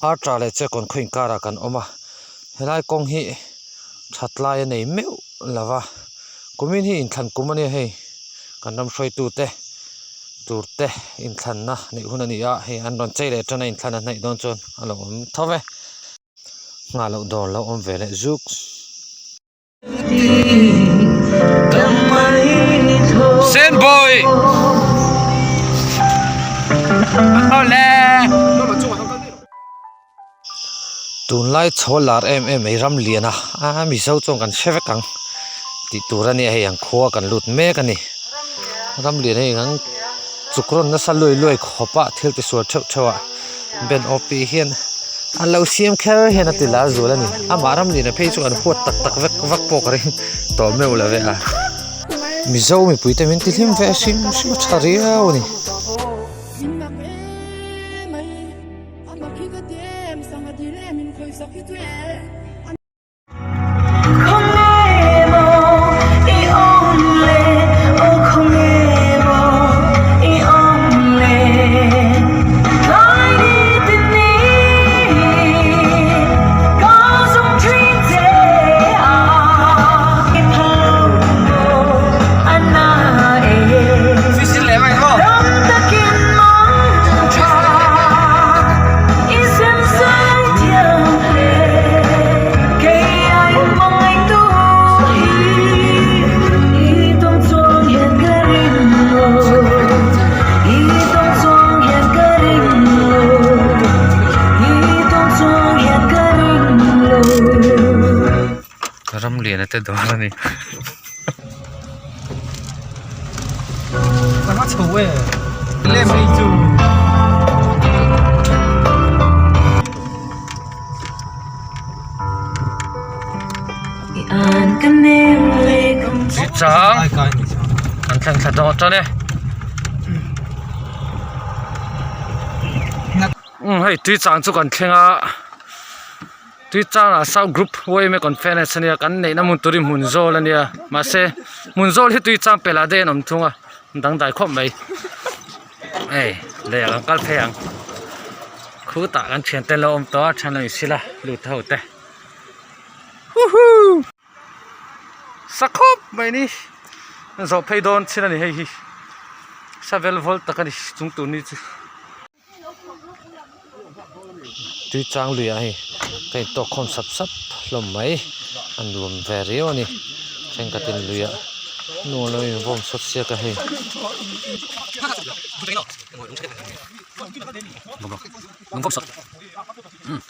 har tra le che kon khoin kara kan oma helai kong hi thatlai nei meu lava kumin hi in thlan kumani hei kanram shroi tu te turte in thlan na nei hunani a hei an ron chei le tana in thlan nei don chon alo om thove nga lo dor lo om vele zuk sen boy ole tun lai cholar em ei ram liana a mi so chong kan sheve kang ti turani hei ang khuwa kan lut me kani ram lian hei ang chukron na saloi loi khopa thil ti sur theu thewa ben opi hian an lo siam kher hian atila zulani ama ram lian phei chu an huat tak tak vak pokari to me ula ve a mi zo mi puite min ti hlim ve sim charia oni ram lian ate dorani nó chầu ấy lên mấy chú chị trắng ăn thằng thật đó cho nè hay tuy trắng chú còn khen à tuy chang là sau group way me conference ania kan nei na mun turi mun zol ania ma se mun zol hi tuy chang pela de nom thunga dang dai khop mai ei le ang kal pheng khu ta kan chen te lo om to chan lai sila lu thau te hu sakhop mai ni zo phei don china ni hei hi 7 volt takani chung tu ni chu tuy chang lùi à cái to không sắp sắp lồng mấy ăn luồng về riêu nè xem cái tiền lùi à nuôi lùi vòng sốt xe cái hay vòng vòng sốt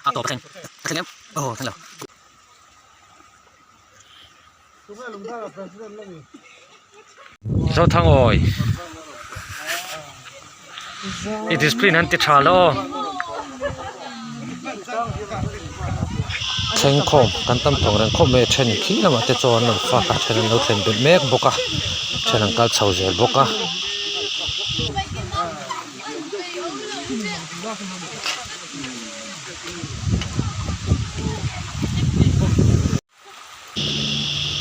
à to cái thằng em oh thằng nào sao thằng ơi it is clean anti chalo cheng khom kan tam thong ran khom me then khi lama te chon no fa ka then no then bet mek boka then ang kal chau zel boka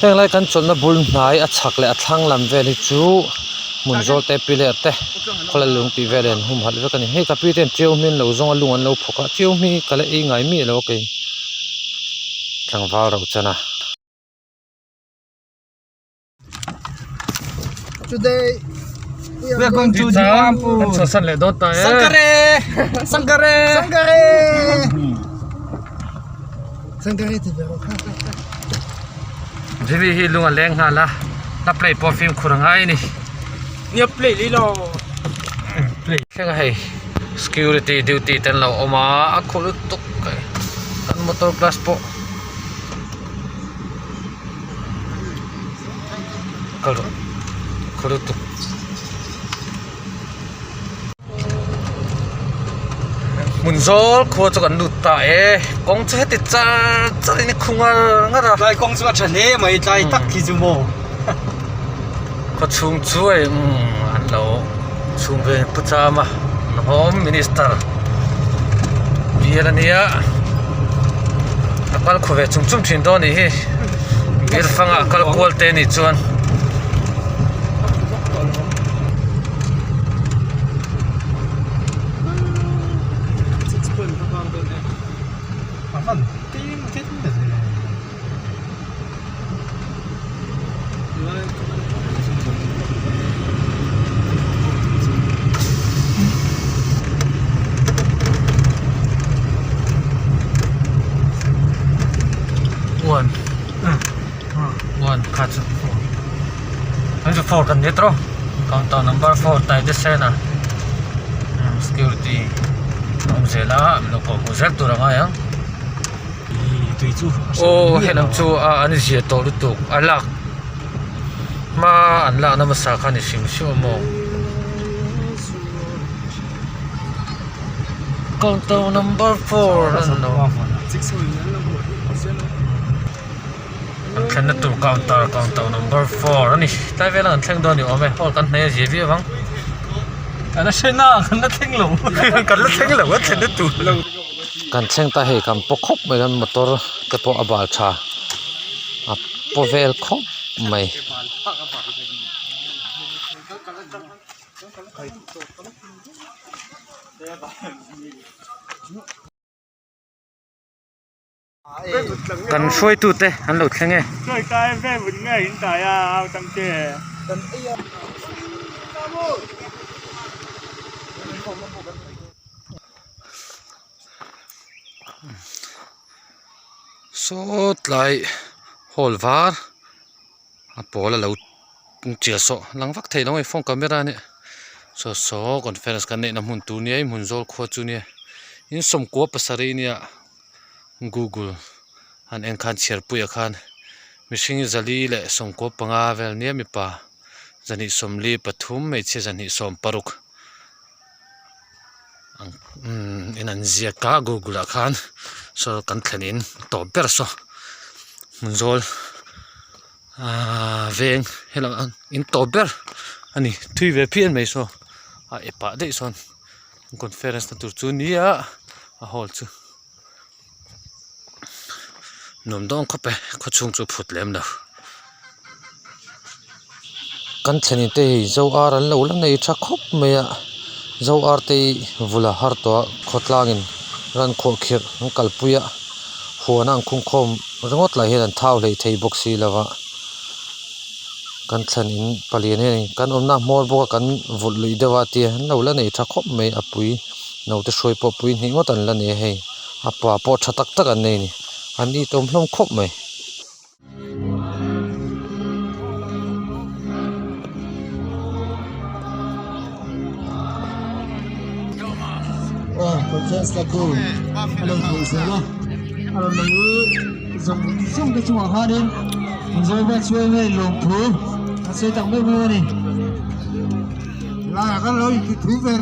heng lai kan chon na bul hnai a chhak le a thlang lam ve ni chu mun zol te pile te khola lung pi velen hum hal ve kan he ka pi ten chiu min lo zong a lung an lo phoka chiu mi kala e ngai mi lo ke thang vào đâu chana today we are going to Dimapur cho sân lệ đốt tới Sankare Sankare Sankare Sankare thì về vì hi lung leng ha la na play perfume khurang ai ni nhập play lý lo play khen hay security duty ten lo oma akhulu tuk kai kan motor class po khulu tuk mun zol kho cho kan lut ta e kong che ti cha ni khunga ngara lại công sự chân nè mày lại tắc thì chú mồ ko chung chu e an lo chung ve pucha ma home minister bielania akal khove chung chung thin do ni hi bir fanga akal kol te ni chuan ăn tí một thích là gì one cut and 4 kan nitro counter number 4 tai de sena security ông zela lo ko zel tu ranga yang tùy chú o henam chu ani zia to lu tu alak ma anla na ma sa khani sim shu mo counter number 4 no anh khen nó tụ counter number 4 anh tại vì là anh khen đó nhiều mà họ cần này gì vậy vắng nó sẽ na nó thanh lẩu cần nó khen là quá khen nó tụ cần khen ta hay cầm bốc khóc mấy lần motor cái bộ abal cha bộ vel khóc mày cần xuôi tụt đấy anh lột khen nghe rồi cái về vẫn nghe hiện tại ao tăng trẻ sốt lại hol var bỏ là lâu chia sổ lăng vắt thấy nó ngay phong camera nè số conference cái này nằm hun tu nè hun zol khoa chu nè in som ko pasari nè Google an en khan share puya khan mishing zali le som ko panga vel ne mi pa zani somli pathum me che zani som paruk in an zia ka Google khan so kan thanin to ber so munzol veng hela in to ber ani thui ve pian mai so epa de son conference na tur chu nia a hol chu nôm dong khope kho chung chu phut lem da kan thani te zo ar an lo la nei tha khop me a zo ar te vula har to khotlangin ran kho khir kalpuya huana ang khung khom rongot la hian thau lei thei boxi lawa kan thanin palian he kan omna mor bo kan vul lui dewa ti an lo la nei tha khop me apui no te soi po pui ni ngot an la ne he apa po thatak tak an nei ni an i tom hlom khop mai conference là cô hello thầy sẽ lo hello mình dùng cái chung hoa đêm rồi về chơi về lồng thú chơi tặng mấy mươi này là cái lối thú về